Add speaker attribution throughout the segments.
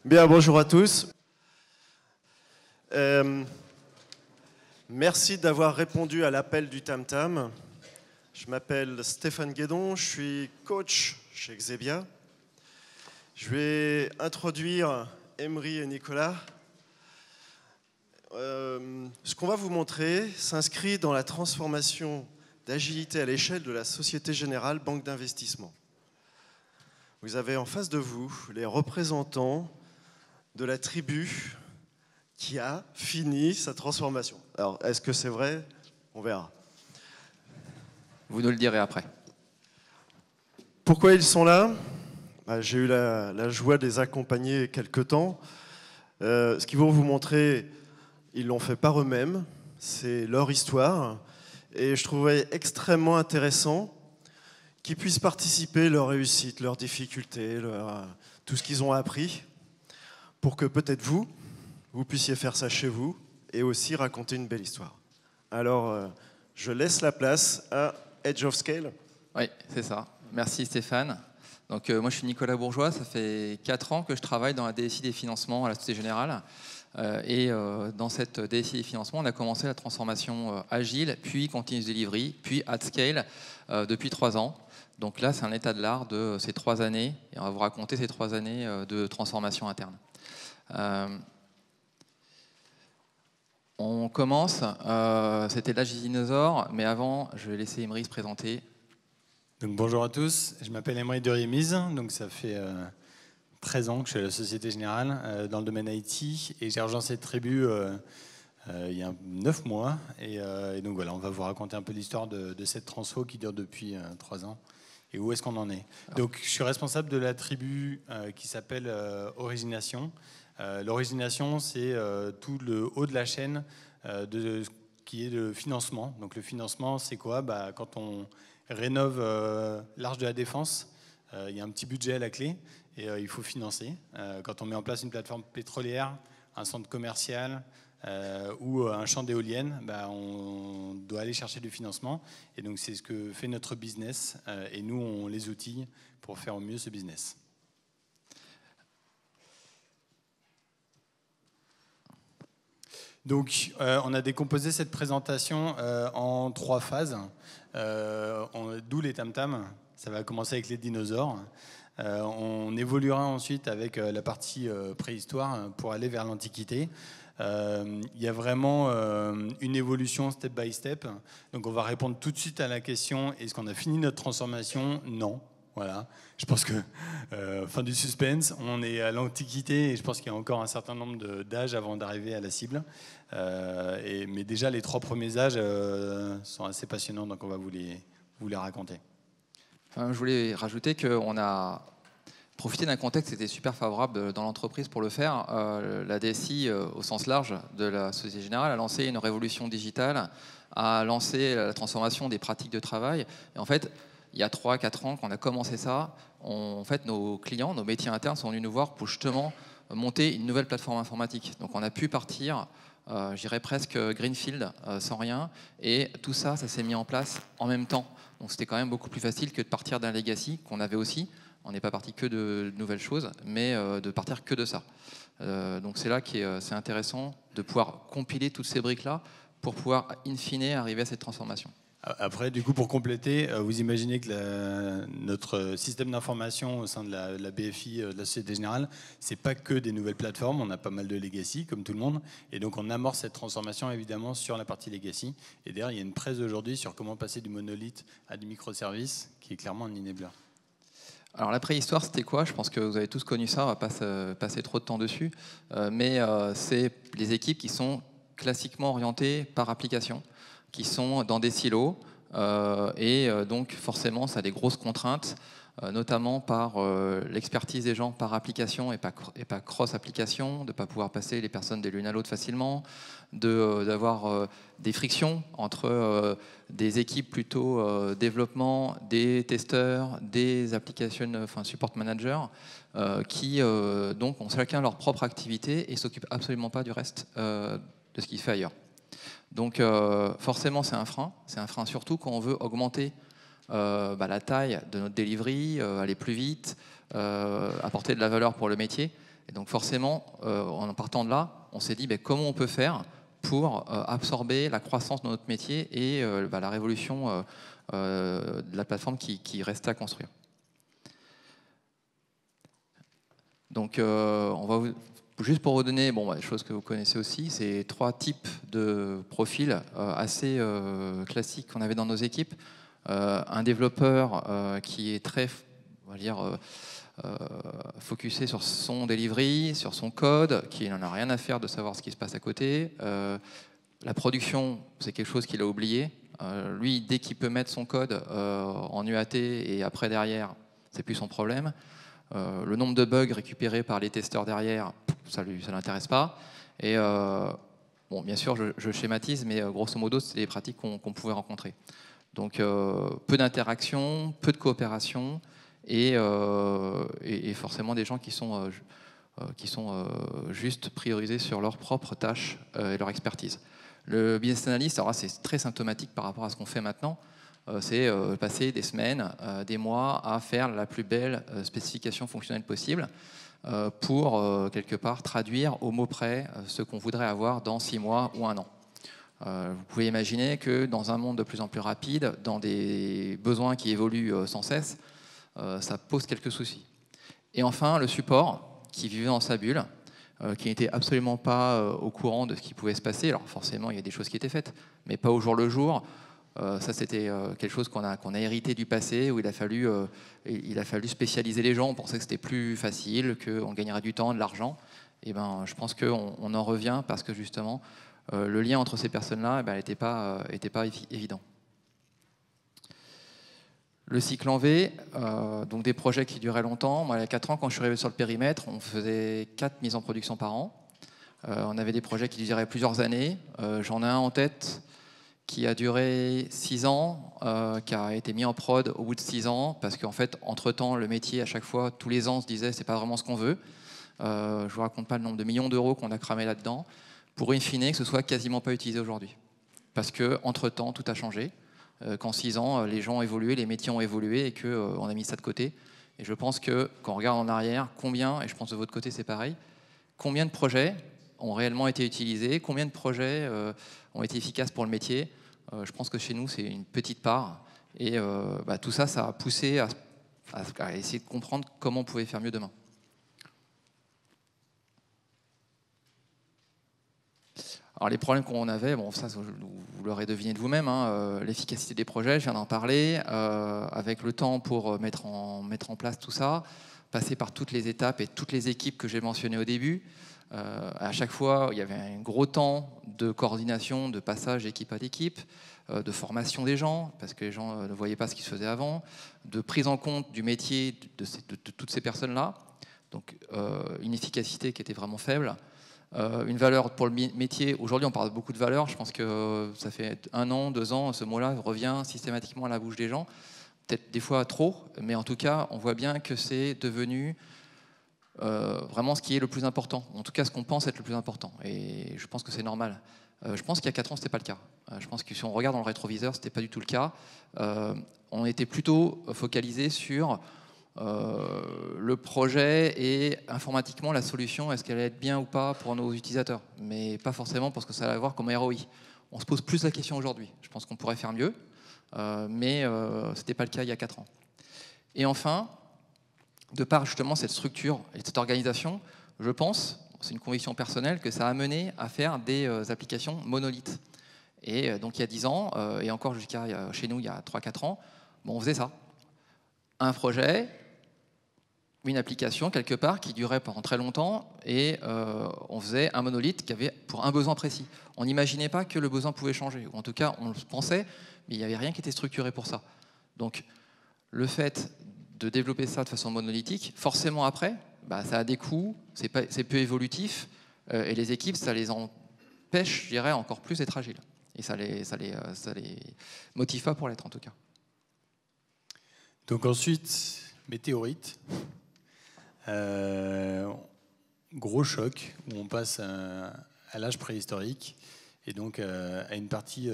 Speaker 1: Bien, bonjour à tous. Merci d'avoir répondu à l'appel du Tam Tam. Je m'appelle Stéphane Guédon, je suis coach chez Xebia. Je vais introduire Emery et Nicolas. Ce qu'on va vous montrer s'inscrit dans la transformation d'agilité à l'échelle de la Société Générale Banque d'Investissement. Vous avez en face de vous les représentants de la tribu qui a fini sa transformation. Alors, est-ce que c'est vrai? On verra.
Speaker 2: Vous nous le direz après.
Speaker 1: Pourquoi ils sont là? J'ai eu la joie de les accompagner quelque temps. Ce qu'ils vont vous montrer, ils l'ont fait par eux-mêmes. C'est leur histoire. Et je trouvais extrêmement intéressant qu'ils puissent participer, leur réussite, leurs difficultés, tout ce qu'ils ont appris, pour que peut-être vous puissiez faire ça chez vous et aussi raconter une belle histoire. Alors, je laisse la place à Edge of Scale.
Speaker 2: Oui, c'est ça. Merci Stéphane. Donc, moi, je suis Nicolas Bourgeois. Ça fait 4 ans que je travaille dans la DSI des financements à la Société Générale. Dans cette DSI des financements, on a commencé la transformation agile, puis continuous delivery, puis at scale depuis 3 ans. Donc là, c'est un état de l'art de ces 3 années. Et on va vous raconter ces 3 années de transformation interne. On commence, c'était l'âge des dinosaures, mais avant, je vais laisser Emery se présenter.
Speaker 3: Donc, bonjour à tous, je m'appelle Emery de Remise, donc ça fait 13 ans que je suis à la Société Générale dans le domaine IT et j'ai rejoint cette tribu il y a 9 mois et donc voilà, on va vous raconter un peu l'histoire de cette transfo qui dure depuis 3 ans et où est-ce qu'on en est. Donc je suis responsable de la tribu qui s'appelle Origination. L'origination, c'est tout le haut de la chaîne qui est le financement. Donc le financement, c'est quoi? Quand on rénove l'Arche de la Défense, il y a un petit budget à la clé et il faut financer. Quand on met en place une plateforme pétrolière, un centre commercial ou un champ d'éoliennes, on doit aller chercher du financement. Et donc c'est ce que fait notre business et nous, on les outille pour faire au mieux ce business. Donc, on a décomposé cette présentation en 3 phases, d'où les tam-tams. Ça va commencer avec les dinosaures. On évoluera ensuite avec la partie préhistoire pour aller vers l'Antiquité. Il y a vraiment une évolution step by step. Donc, on va répondre tout de suite à la question, est-ce qu'on a fini notre transformation? Non. Voilà, je pense que, fin du suspense, on est à l'Antiquité et je pense qu'il y a encore un certain nombre d'âges avant d'arriver à la cible. Mais déjà, les 3 premiers âges sont assez passionnants, donc on va vous les raconter.
Speaker 2: Enfin, je voulais rajouter qu'on a profité d'un contexte qui était super favorable dans l'entreprise pour le faire. La DSI, au sens large de la Société Générale, a lancé une révolution digitale, a lancé la transformation des pratiques de travail. Et en fait, il y a 3-4 ans qu'on a commencé ça, en fait, nos clients, nos métiers internes sont venus nous voir pour justement monter une nouvelle plateforme informatique. Donc on a pu partir, je dirais presque greenfield, sans rien. Et tout ça, ça s'est mis en place en même temps. Donc c'était quand même beaucoup plus facile que de partir d'un legacy qu'on avait aussi. On n'est pas parti que de nouvelles choses, mais de partir que de ça. Donc c'est là que c'est intéressant de pouvoir compiler toutes ces briques-là pour pouvoir, in fine, arriver à cette transformation.
Speaker 3: Après, du coup, pour compléter, vous imaginez que notre système d'information au sein de la BFI de la Société Générale, c'est pas que des nouvelles plateformes, on a pas mal de legacy, comme tout le monde, et donc on amorce cette transformation évidemment sur la partie legacy. Et d'ailleurs, il y a une presse aujourd'hui sur comment passer du monolithe à du microservice, qui est clairement un enabler.
Speaker 2: Alors la préhistoire, c'était quoi? Je pense que vous avez tous connu ça, on va pas passer trop de temps dessus, mais c'est les équipes qui sont classiquement orientées par application, qui sont dans des silos, donc forcément ça a des grosses contraintes, notamment par l'expertise des gens par application et pas cross-application, de ne pas pouvoir passer les personnes de l'une à l'autre facilement, d'avoir des frictions entre des équipes plutôt développement, des testeurs, des application support managers, qui donc ont chacun leur propre activité et ne s'occupent absolument pas du reste de ce qui se fait ailleurs. Donc forcément c'est un frein surtout quand on veut augmenter la taille de notre delivery, aller plus vite, apporter de la valeur pour le métier. Et donc forcément, en partant de là, on s'est dit comment on peut faire pour absorber la croissance de notre métier et la révolution de la plateforme qui restait à construire. Donc on va juste pour vous donner des choses que vous connaissez aussi, c'est 3 types de profils assez classiques qu'on avait dans nos équipes. Un développeur qui est très, on va dire, focusé sur son delivery, sur son code, qui n'en a rien à faire de savoir ce qui se passe à côté. La production, c'est quelque chose qu'il a oublié. Lui, dès qu'il peut mettre son code en UAT et après derrière, c'est plus son problème. Le nombre de bugs récupérés par les testeurs derrière, ça l'intéresse pas. Et bien sûr, je schématise, mais grosso modo, c'est les pratiques qu'on pouvait rencontrer. Donc, peu d'interaction, peu de coopération, et forcément des gens qui sont juste priorisés sur leurs propres tâches et leur expertise. Le business analyst, alors c'est très symptomatique par rapport à ce qu'on fait maintenant. C'est passer des semaines, des mois à faire la plus belle spécification fonctionnelle possible pour quelque part traduire au mot près ce qu'on voudrait avoir dans 6 mois ou 1 an. Vous pouvez imaginer que dans un monde de plus en plus rapide, dans des besoins qui évoluent sans cesse, ça pose quelques soucis. Et enfin, le support qui vivait dans sa bulle, qui n'était absolument pas au courant de ce qui pouvait se passer. Alors forcément, il y a des choses qui étaient faites, mais pas au jour le jour. Ça, c'était quelque chose qu'on a hérité du passé, où il a fallu spécialiser les gens. On pensait que c'était plus facile, qu'on gagnerait du temps, de l'argent. Et je pense qu'on en revient parce que justement, le lien entre ces personnes-là n'était pas évident. Le cycle en V, donc des projets qui duraient longtemps. Moi, il y a 4 ans, quand je suis arrivé sur le périmètre, on faisait 4 mises en production par an. On avait des projets qui duraient plusieurs années. J'en ai un en tête qui a duré 6 ans, qui a été mis en prod au bout de 6 ans, parce qu'en fait, entre-temps, le métier, à chaque fois, tous les ans, se disait c'est pas vraiment ce qu'on veut. Je ne vous raconte pas le nombre de millions d'euros qu'on a cramé là-dedans, pour in fine que ce soit quasiment pas utilisé aujourd'hui. Parce qu'entre-temps, tout a changé. Qu'en 6 ans, les gens ont évolué, les métiers ont évolué et qu'on a mis ça de côté. Et je pense que quand on regarde en arrière, combien, et je pense de votre côté c'est pareil, combien de projets ont réellement été utilisés, combien de projets ont été efficaces pour le métier. Je pense que chez nous, c'est une petite part. Et tout ça, ça a poussé à essayer de comprendre comment on pouvait faire mieux demain. Alors les problèmes qu'on avait, ça vous l'aurez deviné de vous-même, l'efficacité des projets, je viens d'en parler, avec le temps pour mettre en place tout ça, passer par toutes les étapes et toutes les équipes que j'ai mentionnées au début. À chaque fois, il y avait un gros temps de coordination, de passage d'équipe à équipe, de formation des gens, parce que les gens ne voyaient pas ce qui se faisait avant, de prise en compte du métier de toutes ces personnes-là. Donc une efficacité qui était vraiment faible. Une valeur pour le métier. Aujourd'hui, on parle beaucoup de valeur. Je pense que ça fait 1 an, 2 ans, ce mot-là revient systématiquement à la bouche des gens. Peut-être des fois trop, mais en tout cas, on voit bien que c'est devenu vraiment ce qui est le plus important. En tout cas, ce qu'on pense être le plus important. Et je pense que c'est normal. Je pense qu'il y a 4 ans, ce n'était pas le cas. Je pense que si on regarde dans le rétroviseur, ce n'était pas du tout le cas. On était plutôt focalisé sur le projet et informatiquement la solution, est-ce qu'elle allait être bien ou pas pour nos utilisateurs, mais pas forcément parce que ça allait avoir comme ROI. On se pose plus la question aujourd'hui. Je pense qu'on pourrait faire mieux, mais ce n'était pas le cas il y a 4 ans. Et enfin, de par justement cette structure et cette organisation, je pense, c'est une conviction personnelle, que ça a mené à faire des applications monolithes. Et donc il y a 10 ans, et encore jusqu'à chez nous il y a 3-4 ans, on faisait ça. Un projet, une application quelque part qui durait pendant très longtemps et on faisait un monolithe qui avait pour un besoin précis. On n'imaginait pas que le besoin pouvait changer, ou en tout cas on le pensait, mais il n'y avait rien qui était structuré pour ça. Donc le fait de développer ça de façon monolithique, forcément après, ça a des coûts, c'est peu évolutif, et les équipes, ça les empêche, je dirais, encore plus d'être agiles. Et ça les motive pas pour l'être en tout cas.
Speaker 3: Donc ensuite, météorite. Gros choc où on passe à l'âge préhistorique et donc à une partie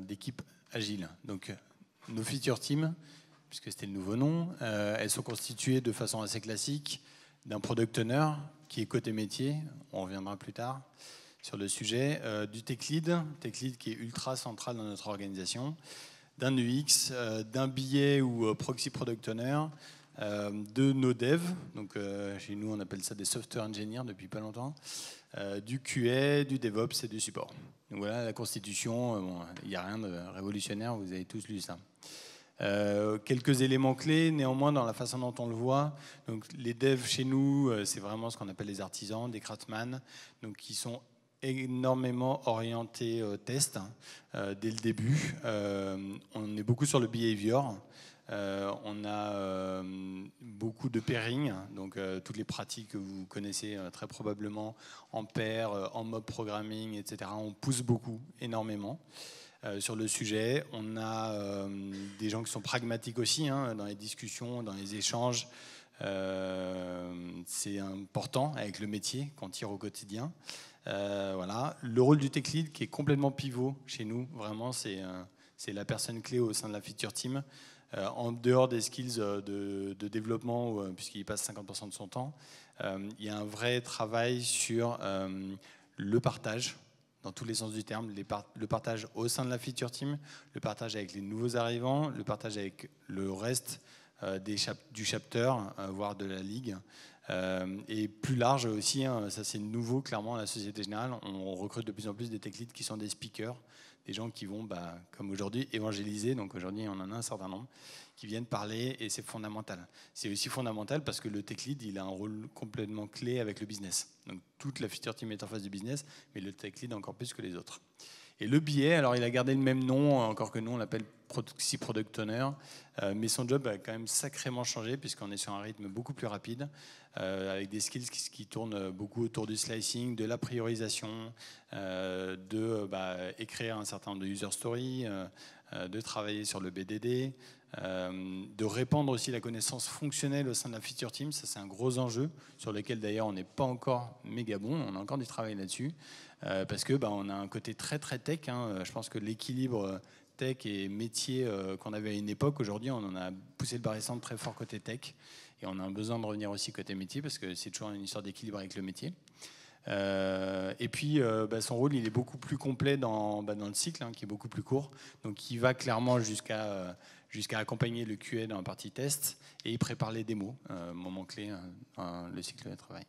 Speaker 3: d'équipe agile. Donc nos feature teams, puisque c'était le nouveau nom, elles sont constituées de façon assez classique d'un product owner qui est côté métier, on reviendra plus tard sur le sujet, du tech lead qui est ultra central dans notre organisation, d'un UX, d'un BA ou proxy product owner, de nos devs, donc chez nous on appelle ça des software engineers depuis pas longtemps, du QA, du DevOps et du support. Donc voilà la constitution, il n'y a rien de révolutionnaire, vous avez tous lu ça. Quelques éléments clés néanmoins dans la façon dont on le voit. Donc, les devs chez nous, c'est vraiment ce qu'on appelle les artisans, des craftsmen, donc qui sont énormément orientés test dès le début. On est beaucoup sur le behavior. On a beaucoup de pairing, donc toutes les pratiques que vous connaissez très probablement en pair, en mob programming, etc. On pousse beaucoup, énormément. Sur le sujet, on a des gens qui sont pragmatiques aussi dans les discussions, dans les échanges. C'est important avec le métier qu'on tire au quotidien. Voilà. Le rôle du tech lead qui est complètement pivot chez nous, vraiment, c'est la personne clé au sein de la feature team. En dehors des skills de développement, puisqu'il passe 50% de son temps, il y a un vrai travail sur le partage, dans tous les sens du terme, le partage au sein de la feature team, le partage avec les nouveaux arrivants, le partage avec le reste du chapter, voire de la ligue. Et plus large aussi, ça c'est nouveau clairement à la Société Générale, on recrute de plus en plus des tech leads qui sont des speakers, des gens qui vont, comme aujourd'hui, évangéliser. Donc aujourd'hui, on en a un certain nombre qui viennent parler et c'est fondamental. C'est aussi fondamental parce que le tech lead, il a un rôle complètement clé avec le business. Donc toute la feature team est en face du business, mais le tech lead encore plus que les autres. Et le BA, alors il a gardé le même nom, encore que nous on l'appelle Proxy Product Owner, mais son job a quand même sacrément changé puisqu'on est sur un rythme beaucoup plus rapide, avec des skills qui tournent beaucoup autour du slicing, de la priorisation, écrire un certain nombre de user stories, de travailler sur le BDD, de répandre aussi la connaissance fonctionnelle au sein de la feature team. Ça c'est un gros enjeu sur lequel d'ailleurs on n'est pas encore méga bon, on a encore du travail là-dessus. Parce que on a un côté très très tech. Je pense que l'équilibre tech et métier qu'on avait à une époque, aujourd'hui on en a poussé le barre-centre très fort côté tech et on a un besoin de revenir aussi côté métier parce que c'est toujours une histoire d'équilibre avec le métier. Et puis son rôle il est beaucoup plus complet dans le cycle qui est beaucoup plus court, donc il va clairement jusqu'à accompagner le QA dans la partie test et il prépare les démos, moment clé dans le cycle de travail.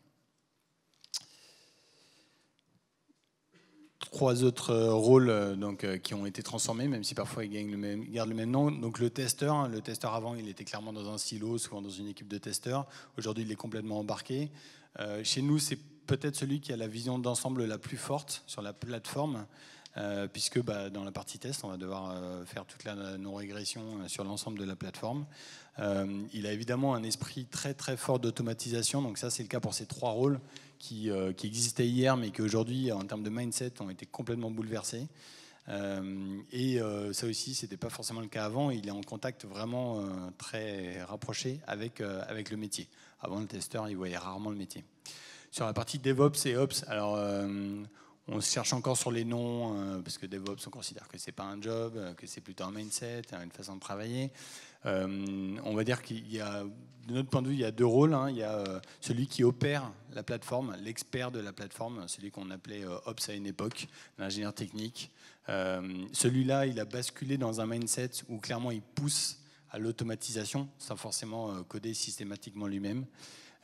Speaker 3: 3 autres rôles qui ont été transformés, même si parfois ils gardent le même nom. Donc le testeur avant, il était clairement dans un silo, souvent dans une équipe de testeurs. Aujourd'hui, il est complètement embarqué. Chez nous, c'est peut-être celui qui a la vision d'ensemble la plus forte sur la plateforme, puisque dans la partie test, on va devoir faire toute la non-régression sur l'ensemble de la plateforme. Il a évidemment un esprit très très fort d'automatisation, donc ça c'est le cas pour ces 3 rôles qui existaient hier, mais qui aujourd'hui, en termes de mindset, ont été complètement bouleversés. Ça aussi, c'était pas forcément le cas avant. Il est en contact vraiment très rapproché avec le métier. Avant, le testeur, il voyait rarement le métier. Sur la partie DevOps et Ops, alors on se cherche encore sur les noms, parce que DevOps, on considère que c'est pas un job, que c'est plutôt un mindset, une façon de travailler. On va dire qu'il y a, de notre point de vue, il y a 2 rôles. Il y a celui qui opère la plateforme, l'expert de la plateforme, celui qu'on appelait Ops à une époque, l'ingénieur technique. Celui-là, il a basculé dans un mindset où clairement il pousse à l'automatisation, sans forcément coder systématiquement lui-même.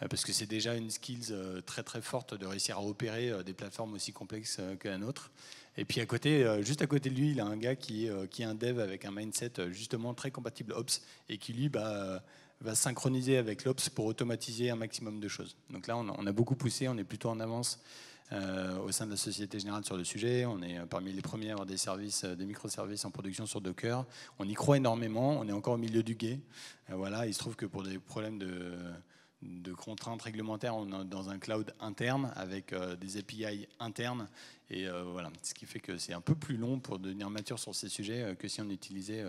Speaker 3: Parce que c'est déjà une skills très très forte de réussir à opérer des plateformes aussi complexes que la nôtre. Et puis à côté, juste à côté de lui, il a un gars qui est un dev avec un mindset justement très compatible Ops et qui lui va synchroniser avec l'Ops pour automatiser un maximum de choses. Donc là, on a beaucoup poussé, on est plutôt en avance au sein de la Société Générale sur le sujet. On est parmi les premiers à avoir des services, des microservices en production sur Docker. On y croit énormément, on est encore au milieu du gué. Voilà, il se trouve que pour des problèmes de contraintes réglementaires, on est dans un cloud interne avec des API internes et voilà, ce qui fait que c'est un peu plus long pour devenir mature sur ces sujets que si on utilisait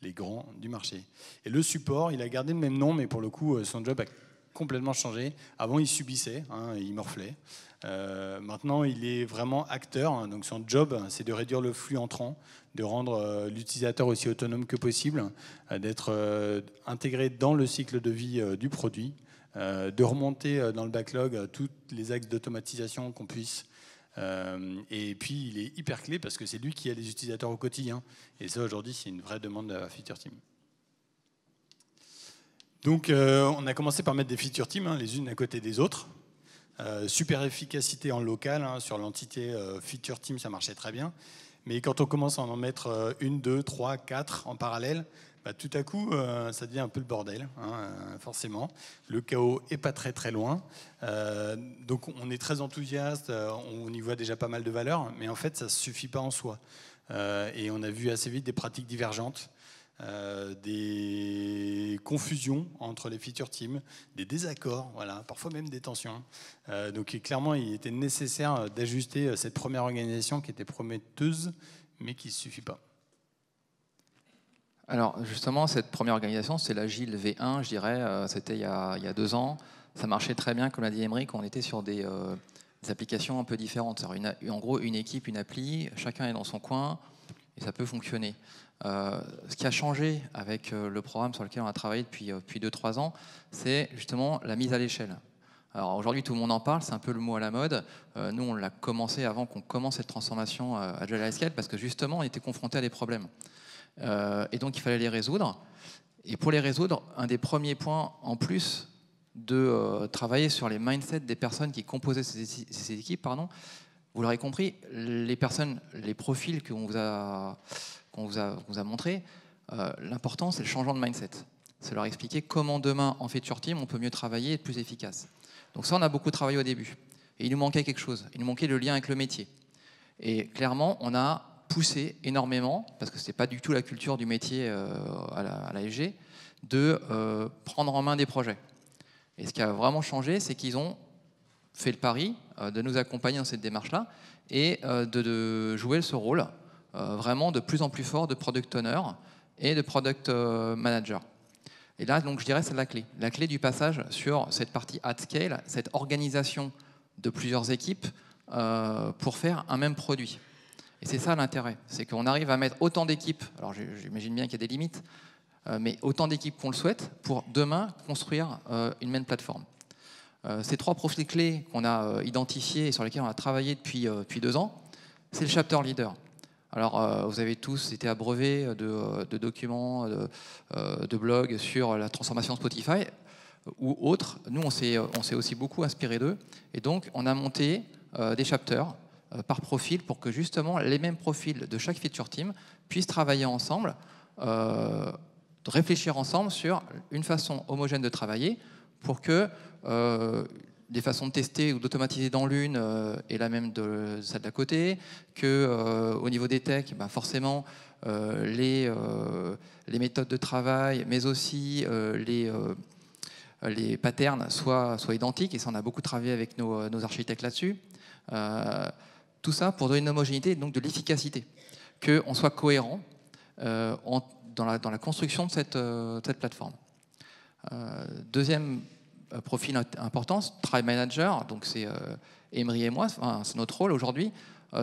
Speaker 3: les grands du marché. Et le support, il a gardé le même nom, mais pour le coup, son job a complètement changé. Avant, il subissait, il morflait. Maintenant, il est vraiment acteur. Donc, son job, c'est de réduire le flux entrant, de rendre l'utilisateur aussi autonome que possible, d'être intégré dans le cycle de vie du produit, de remonter dans le backlog tous les axes d'automatisation qu'on puisse. Et puis, il est hyper clé parce que c'est lui qui a les utilisateurs au quotidien. Et ça, aujourd'hui, c'est une vraie demande de la feature team. Donc, on a commencé par mettre des feature teams, les unes à côté des autres. Super efficacité en local, sur l'entité feature team, ça marchait très bien. Mais quand on commence à en mettre 1, 2, 3, 4 en parallèle, tout à coup, ça devient un peu le bordel, forcément. Le chaos n'est pas très très loin. Donc on est très enthousiaste, on y voit déjà pas mal de valeur, mais en fait, ça ne suffit pas en soi. Et on a vu assez vite des pratiques divergentes, des confusions entre les feature teams, des désaccords, voilà, parfois même des tensions. Donc clairement, il était nécessaire d'ajuster cette première organisation qui était prometteuse, mais qui ne suffit pas.
Speaker 2: Alors justement, cette première organisation, c'est l'Agile V1, je dirais, c'était il y a 2 ans. Ça marchait très bien, comme l'a dit Aymeric, on était sur des applications un peu différentes. En gros, une équipe, une appli, chacun est dans son coin, et ça peut fonctionner. Ce qui a changé avec le programme sur lequel on a travaillé depuis 2-3 ans, c'est justement la mise à l'échelle. Alors aujourd'hui, tout le monde en parle, c'est un peu le mot à la mode. Nous, on l'a commencé avant qu'on commence cette transformation Agile à Scale, parce que justement, on était confronté à des problèmes. Et donc, il fallait les résoudre. Et pour les résoudre, un des premiers points, en plus de travailler sur les mindsets des personnes qui composaient ces équipes, vous l'aurez compris, les personnes, les profils qu'on vous a montrés, l'important, c'est le changement de mindset. C'est leur expliquer comment demain, en feature team, on peut mieux travailler et être plus efficace. Donc ça, on a beaucoup travaillé au début. Et il nous manquait quelque chose. Il nous manquait le lien avec le métier. Et clairement, on a poussé énormément, parce que ce n'était pas du tout la culture du métier à la SG, de prendre en main des projets. Et ce qui a vraiment changé, c'est qu'ils ont fait le pari de nous accompagner dans cette démarche-là et de jouer ce rôle vraiment de plus en plus fort de product owner et de product manager. Et là, donc, je dirais, c'est la clé du passage sur cette partie at scale, cette organisation de plusieurs équipes pour faire un même produit. Et c'est ça l'intérêt, c'est qu'on arrive à mettre autant d'équipes, alors j'imagine bien qu'il y a des limites, mais autant d'équipes qu'on le souhaite pour demain construire une même plateforme. Ces 3 profils clés qu'on a identifiés et sur lesquels on a travaillé depuis 2 ans, c'est le chapter leader. Alors, vous avez tous été abreuvés de documents, de blogs sur la transformation Spotify ou autres. Nous, on s'est aussi beaucoup inspiré d'eux. Et donc, on a monté des chapters par profil pour que justement les mêmes profils de chaque feature team puissent travailler ensemble, réfléchir ensemble sur une façon homogène de travailler pour que des façons de tester ou d'automatiser dans l'une et la même de celle d'à côté, que au niveau des techs, forcément les méthodes de travail, mais aussi les patterns soient identiques, et ça on a beaucoup travaillé avec nos architectes là-dessus. Tout ça pour donner une homogénéité et donc de l'efficacité, qu'on soit cohérent dans la construction de cette plateforme. Deuxième profil important, Tribe Manager, donc c'est Emery et moi, c'est notre rôle aujourd'hui,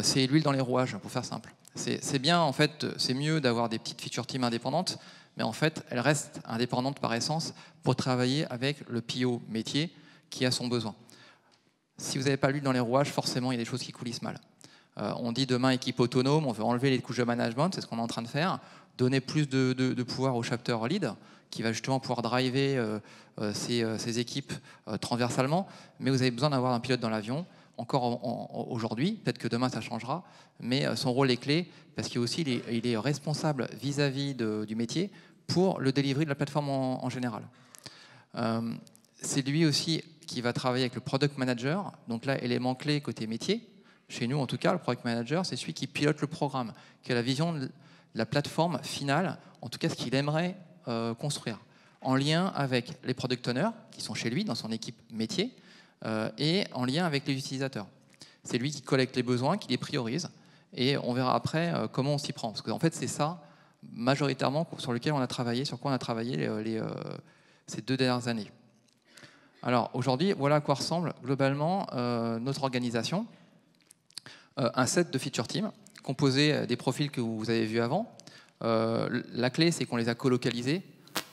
Speaker 2: c'est l'huile dans les rouages, pour faire simple. C'est bien, en fait, c'est mieux d'avoir des petites feature teams indépendantes, mais en fait, elles restent indépendantes par essence pour travailler avec le PO métier qui a son besoin. Si vous n'avez pas l'huile dans les rouages, forcément, il y a des choses qui coulissent mal. On dit demain équipe autonome, on veut enlever les couches de management, c'est ce qu'on est en train de faire, donner plus de pouvoir au chapter lead, qui va justement pouvoir driver ces équipes transversalement. Mais vous avez besoin d'avoir un pilote dans l'avion, encore aujourd'hui, peut-être que demain ça changera, mais son rôle est clé, parce qu'il est responsable vis-à-vis du métier pour le delivery de la plateforme en général. C'est lui aussi qui va travailler avec le product manager. Donc là, élément clé côté métier. Chez nous, en tout cas, le product manager, c'est celui qui pilote le programme, qui a la vision de la plateforme finale, en tout cas ce qu'il aimerait construire, en lien avec les product owners, qui sont chez lui, dans son équipe métier, et en lien avec les utilisateurs. C'est lui qui collecte les besoins, qui les priorise, et on verra après comment on s'y prend. Parce qu'en fait, c'est ça, majoritairement, sur quoi on a travaillé ces 2 dernières années. Alors aujourd'hui, voilà à quoi ressemble globalement notre organisation. Un set de feature teams composé des profils que vous avez vus avant. La clé, c'est qu'on les a colocalisés.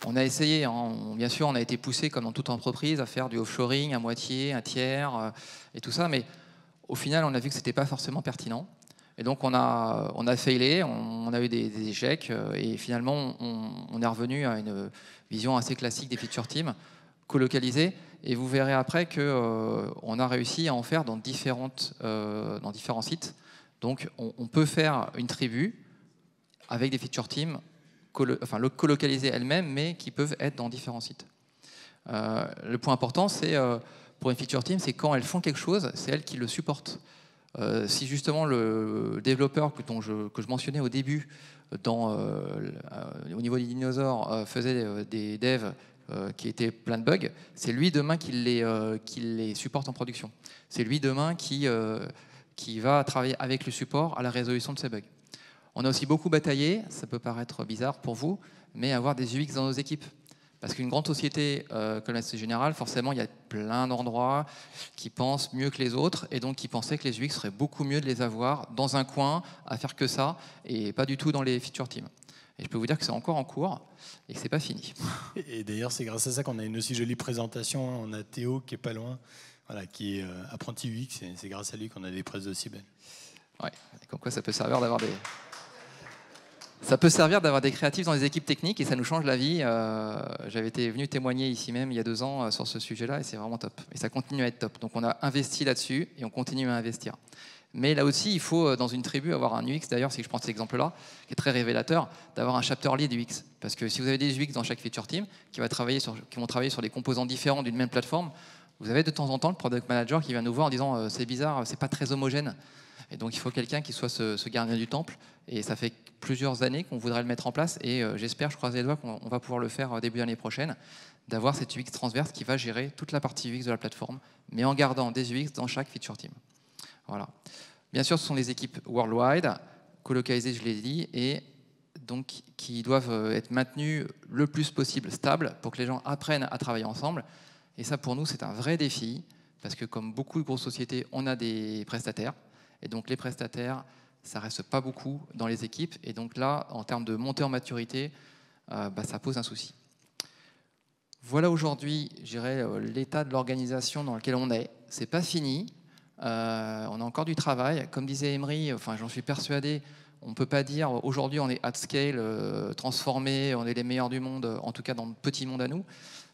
Speaker 2: On a essayé, hein, bien sûr, on a été poussé, comme dans toute entreprise, à faire du offshoring à moitié, un tiers, et tout ça, mais au final, on a vu que ce n'était pas forcément pertinent. Et donc, on a failé, on a eu des échecs, et finalement, on est revenu à une vision assez classique des feature teams, colocalisées, et vous verrez après qu'on a réussi à en faire dans différents sites. Donc, on peut faire une tribu avec des feature teams colocalisées elles-mêmes, mais qui peuvent être dans différents sites. Le point important, c'est pour une feature team, c'est quand elles font quelque chose, c'est elles qui le supportent. Si justement le développeur que je mentionnais au début, au niveau des dinosaures, faisait des devs qui étaient plein de bugs, c'est lui demain qui les supporte en production. C'est lui demain qui va travailler avec le support à la résolution de ces bugs. On a aussi beaucoup bataillé, ça peut paraître bizarre pour vous, mais avoir des UX dans nos équipes. Parce qu'une grande société comme la Société Générale, forcément, il y a plein d'endroits qui pensent mieux que les autres, et donc qui pensaient que les UX serait beaucoup mieux de les avoir dans un coin, à faire que ça, et pas du tout dans les feature teams. Et je peux vous dire que c'est encore en cours, et que c'est pas fini.
Speaker 3: Et d'ailleurs, c'est grâce à ça qu'on a une aussi jolie présentation. On a Théo qui est pas loin, voilà, qui est apprenti UX, et c'est grâce à lui qu'on a des presses aussi belles.
Speaker 2: Ouais, comme quoi ça peut servir d'avoir des... Ça peut servir d'avoir des créatifs dans les équipes techniques et ça nous change la vie. J'avais été venu témoigner ici même il y a 2 ans sur ce sujet-là et c'est vraiment top. Et ça continue à être top. Donc on a investi là-dessus et on continue à investir. Mais là aussi, il faut dans une tribu avoir un UX. D'ailleurs, si je prends cet exemple-là, qui est très révélateur, d'avoir un chapter lead UX. Parce que si vous avez des UX dans chaque feature team qui vont travailler sur des composants différents d'une même plateforme, vous avez de temps en temps le product manager qui vient nous voir en disant c'est bizarre, c'est pas très homogène. Et donc il faut quelqu'un qui soit ce gardien du temple. Et ça fait plusieurs années qu'on voudrait le mettre en place. Et j'espère, je croise les doigts, qu'on va pouvoir le faire début d'année prochaine, d'avoir cette UX transverse qui va gérer toute la partie UX de la plateforme, mais en gardant des UX dans chaque feature team. Voilà. Bien sûr, ce sont des équipes worldwide, colocalisées, je l'ai dit, et donc qui doivent être maintenues le plus possible stables pour que les gens apprennent à travailler ensemble. Et ça, pour nous, c'est un vrai défi, parce que comme beaucoup de grosses sociétés, on a des prestataires. Et donc les prestataires, ça reste pas beaucoup dans les équipes. Et donc là, en termes de montée en maturité, ça pose un souci. Voilà aujourd'hui, je dirais, l'état de l'organisation dans lequel on est. C'est pas fini. On a encore du travail. Comme disait Emery, enfin, j'en suis persuadé, on ne peut pas dire aujourd'hui on est at scale, transformé, on est les meilleurs du monde, en tout cas dans le petit monde à nous.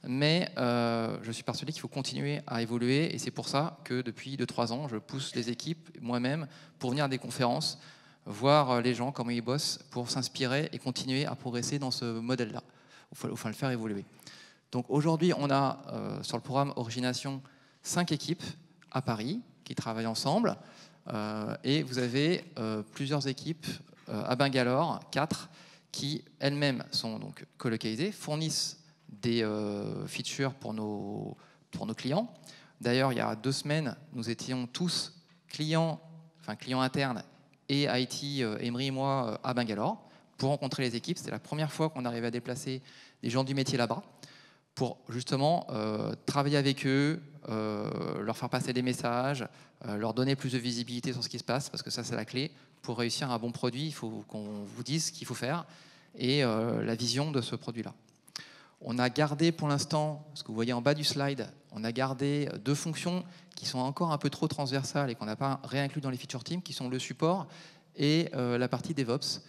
Speaker 2: Mais je suis persuadé qu'il faut continuer à évoluer et c'est pour ça que depuis 2-3 ans, je pousse les équipes, moi-même, pour venir à des conférences, voir les gens, comment ils bossent, pour s'inspirer et continuer à progresser dans ce modèle-là. Il faut le faire évoluer. Donc aujourd'hui, on a sur le programme Origination 5 équipes à Paris qui travaillent ensemble et vous avez plusieurs équipes à Bangalore, 4, qui elles-mêmes sont donc colocalisées, fournissent des features pour nos clients. D'ailleurs, il y a 2 semaines, nous étions tous clients internes et IT, Emery et moi, à Bangalore, pour rencontrer les équipes. C'était la première fois qu'on arrivait à déplacer des gens du métier là-bas, pour justement travailler avec eux, leur faire passer des messages, leur donner plus de visibilité sur ce qui se passe, parce que ça, c'est la clé. Pour réussir un bon produit, il faut qu'on vous dise ce qu'il faut faire et la vision de ce produit-là. On a gardé pour l'instant, ce que vous voyez en bas du slide, on a gardé 2 fonctions qui sont encore un peu trop transversales et qu'on n'a pas réinclus dans les feature teams, qui sont le support et la partie DevOps.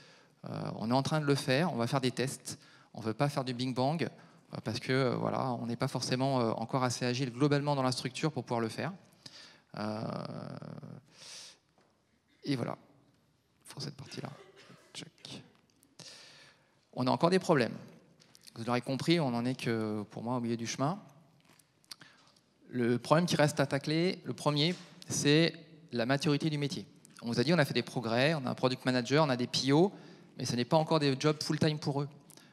Speaker 2: On est en train de le faire, on va faire des tests. On ne veut pas faire du Big Bang parce que voilà, on n'est pas forcément encore assez agile globalement dans la structure pour pouvoir le faire. Et voilà, pour cette partie-là. Check. On a encore des problèmes. Vous l'aurez compris, on n'en est que, pour moi, au milieu du chemin. Le problème qui reste à tacler, le premier, c'est la maturité du métier. On vous a dit, on a fait des progrès, on a un product manager, on a des PO, mais ce n'est pas encore des jobs full-time pour eux.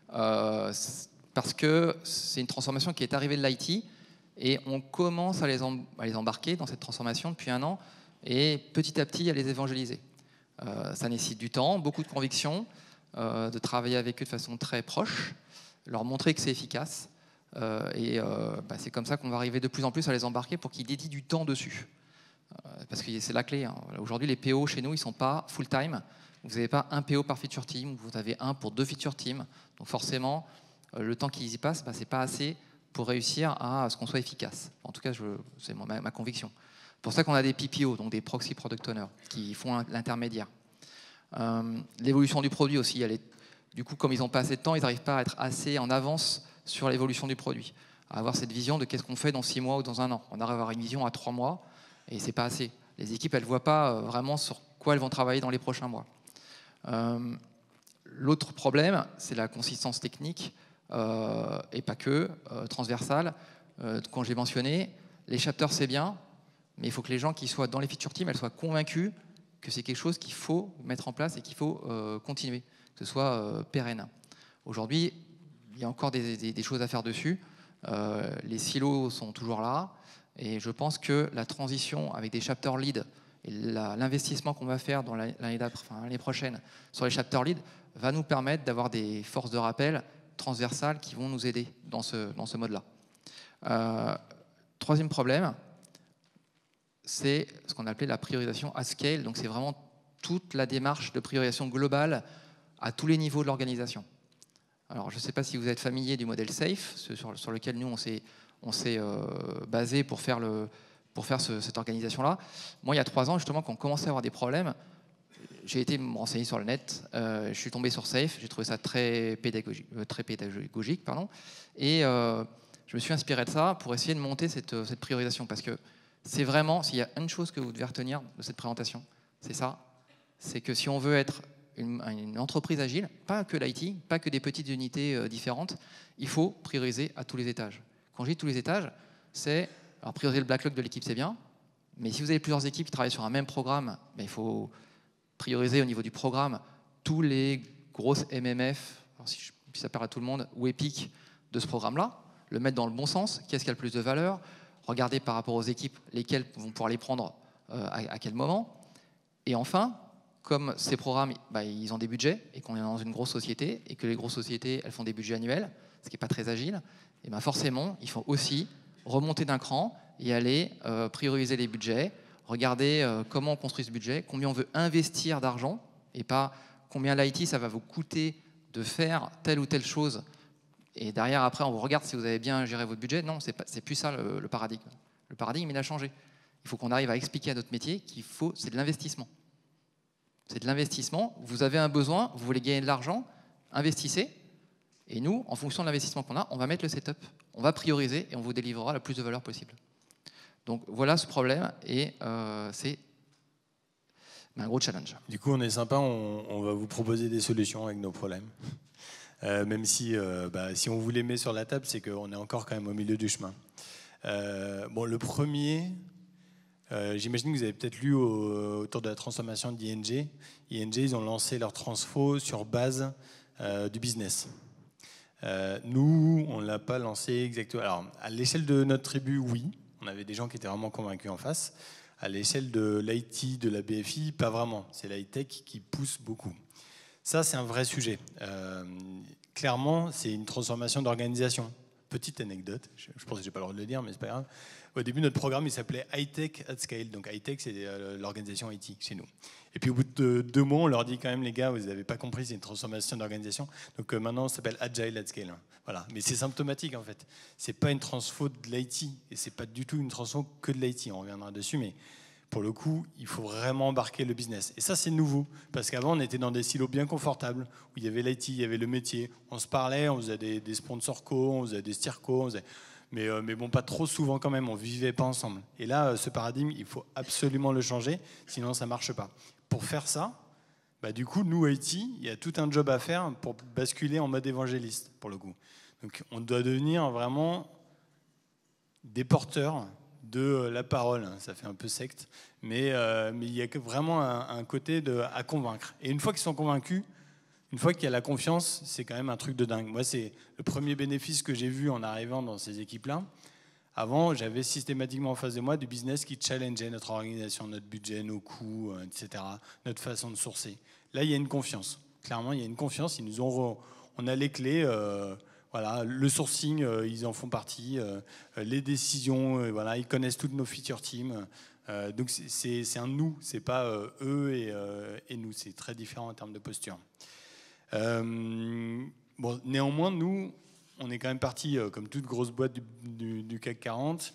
Speaker 2: Parce que c'est une transformation qui est arrivée de l'IT, et on commence à les embarquer dans cette transformation depuis 1 an, et petit à petit à les évangéliser. Ça nécessite du temps, beaucoup de conviction, de travailler avec eux de façon très proche, leur montrer que c'est efficace. C'est comme ça qu'on va arriver de plus en plus à les embarquer pour qu'ils dédient du temps dessus. Parce que c'est la clé. Hein. Aujourd'hui, les PO chez nous, ils ne sont pas full-time. Vous n'avez pas un PO par feature team, vous avez un pour 2 feature teams. Donc forcément, le temps qu'ils y passent, c'est pas assez pour réussir à ce qu'on soit efficace. En tout cas, c'est ma conviction. C'est pour ça qu'on a des PPO, donc des Proxy Product Owners, qui font l'intermédiaire. L'évolution du produit aussi, du coup, comme ils n'ont pas assez de temps, ils n'arrivent pas à être assez en avance sur l'évolution du produit, à avoir cette vision de qu'est-ce qu'on fait dans 6 mois ou dans 1 an. On arrive à avoir une vision à 3 mois, et c'est pas assez. Les équipes, elles ne voient pas vraiment sur quoi elles vont travailler dans les prochains mois. L'autre problème, c'est la consistance technique, et pas que, transversale. Quand j'ai mentionné, les chapters, c'est bien, mais il faut que les gens qui soient dans les feature teams, elles soient convaincus que c'est quelque chose qu'il faut mettre en place et qu'il faut continuer, que ce soit pérenne. Aujourd'hui, il y a encore des choses à faire dessus. Les silos sont toujours là, et je pense que la transition avec des chapter leads et l'investissement qu'on va faire dans l'année prochaine sur les chapter leads va nous permettre d'avoir des forces de rappel transversales qui vont nous aider dans ce mode-là. Troisième problème, c'est ce qu'on appelait la priorisation at scale. Donc c'est vraiment toute la démarche de priorisation globale à tous les niveaux de l'organisation. Alors je ne sais pas si vous êtes familier du modèle SAFE, sur lequel nous on s'est basé pour faire cette organisation-là. Moi, il y a 3 ans, justement, quand on commençait à avoir des problèmes, j'ai été me renseigner sur le net, je suis tombé sur SAFE, j'ai trouvé ça très pédagogique, et je me suis inspiré de ça pour essayer de monter cette priorisation, parce que c'est vraiment, s'il y a une chose que vous devez retenir de cette présentation, c'est ça, c'est que si on veut être une entreprise agile, pas que l'IT, pas que des petites unités différentes, il faut prioriser à tous les étages. Quand je dis tous les étages, c'est, alors prioriser le backlog de l'équipe, c'est bien, mais si vous avez plusieurs équipes qui travaillent sur un même programme, il faut prioriser au niveau du programme tous les grosses MMF, alors si ça parle à tout le monde, ou Epic de ce programme-là, le mettre dans le bon sens, qu'est-ce qui a le plus de valeur, regarder par rapport aux équipes lesquelles vont pouvoir les prendre à quel moment. Et enfin, comme ces programmes, ils ont des budgets, et qu'on est dans une grosse société, et que les grosses sociétés, elles font des budgets annuels, ce qui n'est pas très agile, et forcément, il faut aussi remonter d'un cran et aller prioriser les budgets, regarder comment on construit ce budget, combien on veut investir d'argent, et pas combien l'IT, ça va vous coûter de faire telle ou telle chose. Et derrière, après, on vous regarde si vous avez bien géré votre budget. Non, c'est plus ça le paradigme. Le paradigme, il a changé. Il faut qu'on arrive à expliquer à notre métier c'est de l'investissement. C'est de l'investissement. Vous avez un besoin, vous voulez gagner de l'argent, investissez. Et nous, en fonction de l'investissement qu'on a, on va mettre le setup, on va prioriser et on vous délivrera le plus de valeur possible. Donc voilà ce problème, et c'est un gros challenge.
Speaker 3: Du coup, on est sympa, on va vous proposer des solutions avec nos problèmes. Même si on vous les met sur la table, c'est qu'on est encore quand même au milieu du chemin. Le premier, j'imagine que vous avez peut-être lu autour de la transformation d'ING. ING, ils ont lancé leur transfo sur base du business. Nous, on ne l'a pas lancé exactement. Alors, à l'échelle de notre tribu, oui. On avait des gens qui étaient vraiment convaincus en face. À l'échelle de l'IT, de la BFI, pas vraiment. C'est l'high-tech qui pousse beaucoup. Ça, c'est un vrai sujet. Clairement, c'est une transformation d'organisation. Petite anecdote, je pense que je n'ai pas le droit de le dire, mais c'est pas grave. Au début, notre programme, il s'appelait High-Tech at Scale. Donc High-Tech, c'est l'organisation IT chez nous. Et puis au bout de 2 mois, on leur dit quand même, les gars, vous n'avez pas compris, c'est une transformation d'organisation. Donc maintenant, ça s'appelle Agile at Scale. Voilà. Mais c'est symptomatique, en fait. C'est pas une transfo de l'IT. Et c'est pas du tout une transfo que de l'IT. On reviendra dessus, mais pour le coup, il faut vraiment embarquer le business. Et ça, c'est nouveau. Parce qu'avant, on était dans des silos bien confortables, où il y avait l'IT, il y avait le métier. On se parlait, on faisait des sponsor co, on faisait des steer-co, mais bon, pas trop souvent quand même, on ne vivait pas ensemble. Et là, ce paradigme, il faut absolument le changer, sinon ça ne marche pas. Pour faire ça, du coup, nous, IT, il y a tout un job à faire pour basculer en mode évangéliste, pour le coup. Donc, on doit devenir vraiment des porteurs de la parole. Ça fait un peu secte, mais il y a vraiment un côté à convaincre. Et une fois qu'ils sont convaincus, une fois qu'il y a la confiance, c'est quand même un truc de dingue. Moi, c'est le premier bénéfice que j'ai vu en arrivant dans ces équipes-là. Avant, j'avais systématiquement en face de moi du business qui challengeait notre organisation, notre budget, nos coûts, etc., notre façon de sourcer. Là, il y a une confiance. Clairement, il y a une confiance. On a les clés. Voilà, le sourcing, ils en font partie. Les décisions, voilà, ils connaissent toutes nos feature teams. Donc, c'est un nous. C'est pas eux et nous. C'est très différent en termes de posture. Néanmoins, nous, on est quand même parti, comme toute grosse boîte du CAC 40,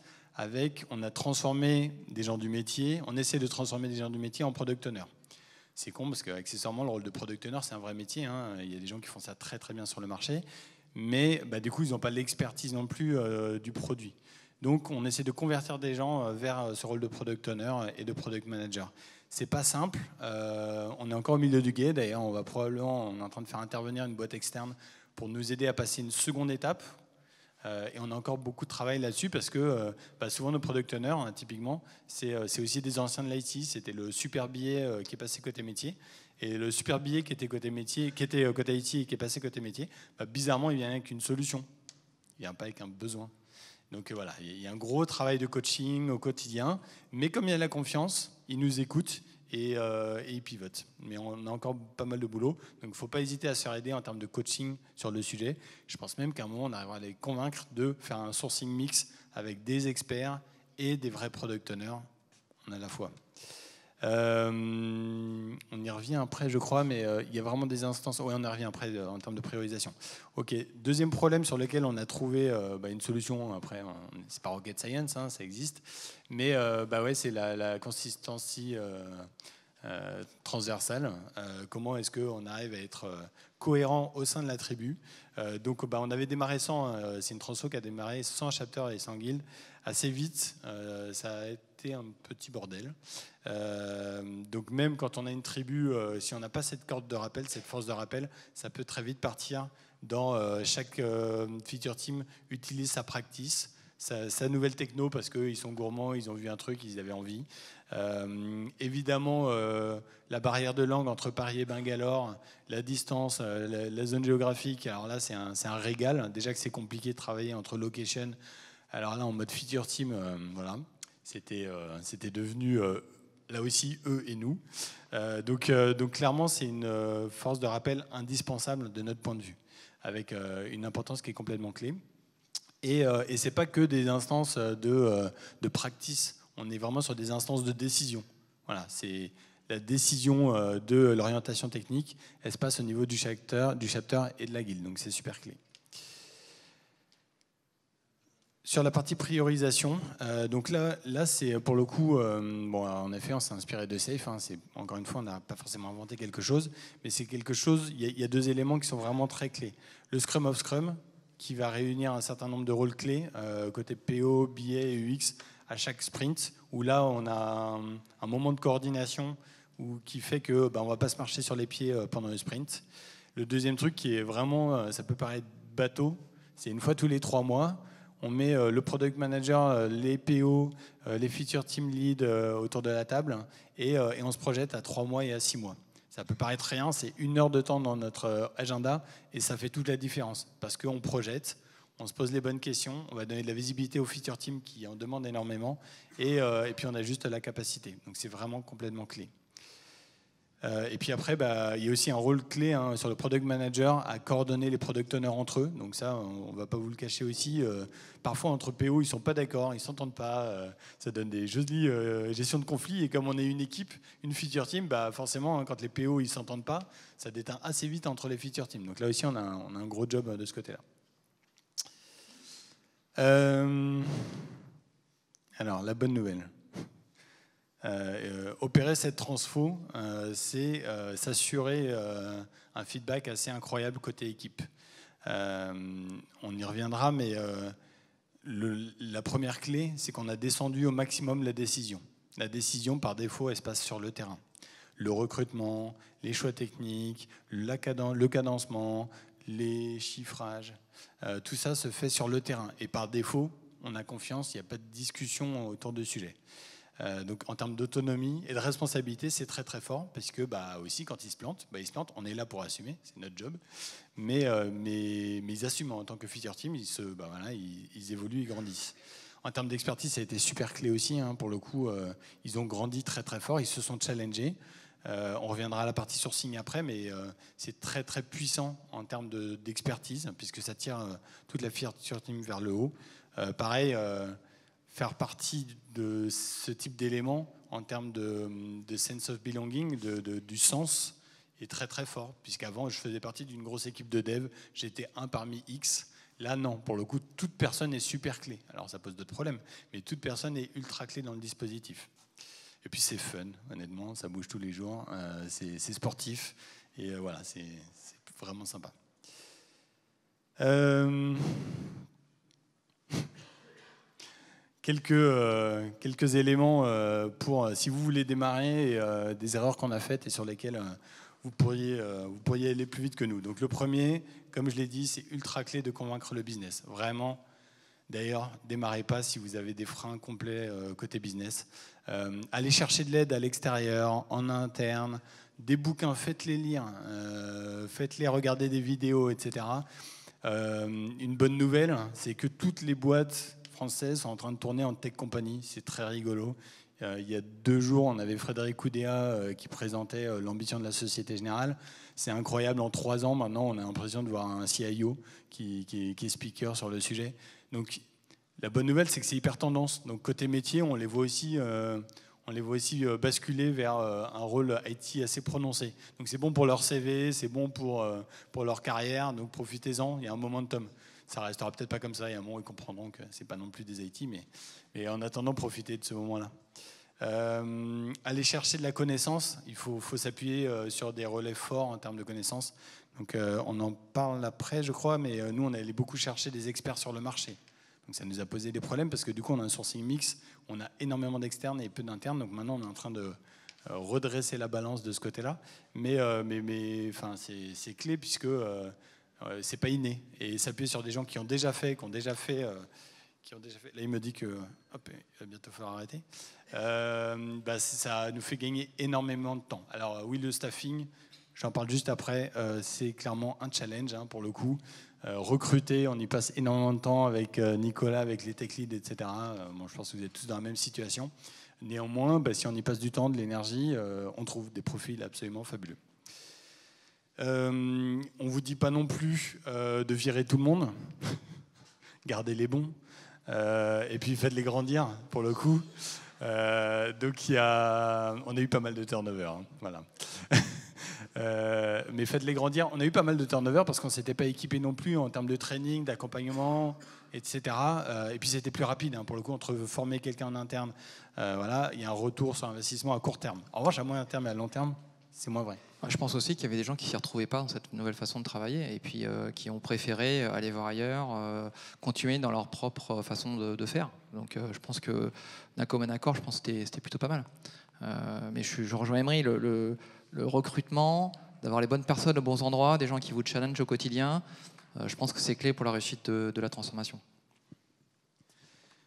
Speaker 3: on a transformé des gens du métier, on essaie de transformer des gens du métier en product owner. C'est con parce qu'accessoirement, le rôle de product owner, c'est un vrai métier. Hein. Il y a des gens qui font ça très très bien sur le marché. Mais du coup, ils n'ont pas l'expertise non plus du produit. Donc, on essaie de convertir des gens vers ce rôle de product owner et de product manager. C'est pas simple. On est encore au milieu du gué. D'ailleurs, on est en train de faire intervenir une boîte externe pour nous aider à passer une seconde étape. Et on a encore beaucoup de travail là-dessus parce que souvent nos product owners, hein, typiquement, c'est aussi des anciens de l'IT. C'était le super billet qui est passé côté métier. Et le super billet qui était côté métier, qui était côté IT et qui est passé côté métier, bizarrement, il vient avec une solution. Il vient pas avec un besoin. Donc voilà, il y a un gros travail de coaching au quotidien. Mais comme il y a la confiance, ils nous écoutent et ils pivotent. Mais on a encore pas mal de boulot. Donc il ne faut pas hésiter à se faire aider en termes de coaching sur le sujet. Je pense même qu'à un moment, on arrivera à les convaincre de faire un sourcing mix avec des experts et des vrais product owners. On a la foi. On y revient après, je crois, mais il y a vraiment des instances. Oui, on y revient après en termes de priorisation. Ok. Deuxième problème sur lequel on a trouvé une solution. Après, c'est pas rocket science, hein, ça existe, mais c'est la consistency transversale. Comment est-ce qu'on arrive à être cohérent au sein de la tribu. Donc, on avait démarré c'est une transfo qui a démarré sans chapter et sans guild assez vite. Ça a été un petit bordel. Donc même quand on a une tribu, si on n'a pas cette corde de rappel, cette force de rappel, ça peut très vite partir dans chaque feature team utilise sa practice, sa nouvelle techno parce qu'ils sont gourmands, ils ont vu un truc, ils avaient envie. Évidemment, la barrière de langue entre Paris et Bangalore, la distance, la zone géographique, alors là c'est un régal. Déjà que c'est compliqué de travailler entre location, alors là en mode feature team, voilà, c'était devenu là aussi eux et nous. Donc clairement c'est une force de rappel indispensable de notre point de vue, avec une importance qui est complètement clé. Et c'est pas que des instances de practice. On est vraiment sur des instances de décision. Voilà, c'est la décision de l'orientation technique. Elle se passe au niveau du chapter et de la guilde. Donc c'est super clé. Sur la partie priorisation, donc là c'est pour le coup, en effet, on s'est inspiré de Safe. Hein, encore une fois, on n'a pas forcément inventé quelque chose, mais c'est quelque chose. Il y a deux éléments qui sont vraiment très clés. Le Scrum of Scrum, qui va réunir un certain nombre de rôles clés, côté PO, BA et UX, à chaque sprint, où là, on a un moment de coordination qui fait que on ne va pas se marcher sur les pieds pendant le sprint. Le deuxième truc qui est vraiment, ça peut paraître bateau, c'est une fois tous les 3 mois, on met le product manager, les PO, les feature team lead autour de la table, et on se projette à 3 mois et à 6 mois. Ça peut paraître rien, c'est 1 heure de temps dans notre agenda et ça fait toute la différence parce qu'on projette, on se pose les bonnes questions, on va donner de la visibilité aux feature team qui en demandent énormément et puis on a juste la capacité. Donc c'est vraiment complètement clé. Et puis après, il y a aussi un rôle clé sur le product manager à coordonner les product owners entre eux. Donc ça, on ne va pas vous le cacher aussi. Parfois, entre PO, ils ne sont pas d'accord, ils ne s'entendent pas. Ça donne des jolies gestions de conflits. Et comme on est une équipe, une feature team, forcément, quand les PO ne s'entendent pas, ça déteint assez vite entre les feature teams. Donc là aussi, on a un gros job de ce côté-là. Alors, la bonne nouvelle. Opérer cette transfo, c'est s'assurer un feedback assez incroyable côté équipe. On y reviendra, mais la première clé, c'est qu'on a descendu au maximum la décision. La décision, par défaut, elle se passe sur le terrain. Le recrutement, les choix techniques, le cadencement, les chiffrages, tout ça se fait sur le terrain. Et par défaut, on a confiance, il n'y a pas de discussion autour du sujet. Donc en termes d'autonomie et de responsabilité, c'est très très fort parce que aussi quand ils se plantent, on est là pour assumer, c'est notre job. Mais ils assument en tant que feature team, ils évoluent, ils grandissent. En termes d'expertise, ça a été super clé aussi. Pour le coup, ils ont grandi très très fort, ils se sont challengés. On reviendra à la partie sourcing après, mais c'est très très puissant en termes d'expertise puisque ça tire toute la feature team vers le haut. Pareil. Faire partie de ce type d'éléments en termes de sense of belonging, du sens, est très très fort. Puisqu'avant, je faisais partie d'une grosse équipe de dev, j'étais un parmi X. Là, non. Pour le coup, toute personne est super clé. Alors, ça pose d'autres problèmes, mais toute personne est ultra clé dans le dispositif. Et puis, c'est fun, honnêtement. Ça bouge tous les jours. C'est sportif. Et voilà, c'est vraiment sympa. Quelques éléments pour, si vous voulez démarrer, et, des erreurs qu'on a faites et sur lesquelles vous pourriez aller plus vite que nous. Donc le premier, comme je l'ai dit, c'est ultra clé de convaincre le business. Vraiment, d'ailleurs, démarrez pas si vous avez des freins complets côté business. Allez chercher de l'aide à l'extérieur, en interne, des bouquins, faites-les lire, faites-les regarder des vidéos, etc. Une bonne nouvelle, c'est que toutes les boîtes françaises sont en train de tourner en tech company. C'est très rigolo. Il y a 2 jours, on avait Frédéric Oudéa qui présentait l'ambition de la Société Générale. C'est incroyable, en 3 ans, maintenant, on a l'impression de voir un CIO qui est speaker sur le sujet. Donc, la bonne nouvelle, c'est que c'est hyper tendance. Donc, côté métier, on les voit aussi basculer vers un rôle IT assez prononcé. Donc, c'est bon pour leur CV, c'est bon pour leur carrière. Donc, profitez-en, il y a un momentum. Ça restera peut-être pas comme ça. Il y a un moment où ils comprendront que c'est pas non plus des IT, mais en attendant, profitez de ce moment-là. Aller chercher de la connaissance, il faut s'appuyer sur des relais forts en termes de connaissances. Donc on en parle après, je crois, mais nous, on allait beaucoup chercher des experts sur le marché. Donc ça nous a posé des problèmes parce que du coup, on a un sourcing mix, on a énormément d'externes et peu d'internes. Donc maintenant, on est en train de redresser la balance de ce côté-là. Mais enfin, c'est clé puisque c'est pas inné. Et s'appuyer sur des gens qui ont déjà fait. Là, il me dit que hop, il va bientôt falloir arrêter. Ça nous fait gagner énormément de temps. Alors oui, le staffing, j'en parle juste après, c'est clairement un challenge pour le coup. Recruter, on y passe énormément de temps avec Nicolas, avec les tech leads, etc. Bon, je pense que vous êtes tous dans la même situation. Néanmoins, si on y passe du temps, de l'énergie, on trouve des profils absolument fabuleux. On ne vous dit pas non plus de virer tout le monde. Gardez les bons. Et puis faites-les grandir, pour le coup. Donc on a eu pas mal de turnover. Voilà. Mais faites-les grandir. On a eu pas mal de turnover parce qu'on ne s'était pas équipé non plus en termes de training, d'accompagnement, etc. Et puis c'était plus rapide. Pour le coup, entre former quelqu'un en interne, voilà, il y a un retour sur investissement à court terme. En revanche, à moyen terme et à long terme, c'est moins vrai.
Speaker 2: Je pense aussi qu'il y avait des gens qui ne s'y retrouvaient pas dans cette nouvelle façon de travailler et puis qui ont préféré aller voir ailleurs, continuer dans leur propre façon de faire. Donc je pense que d'un commun accord, je pense que c'était plutôt pas mal. Mais je rejoins Emery, le recrutement, d'avoir les bonnes personnes aux bons endroits, des gens qui vous challengent au quotidien, je pense que c'est clé pour la réussite de la transformation.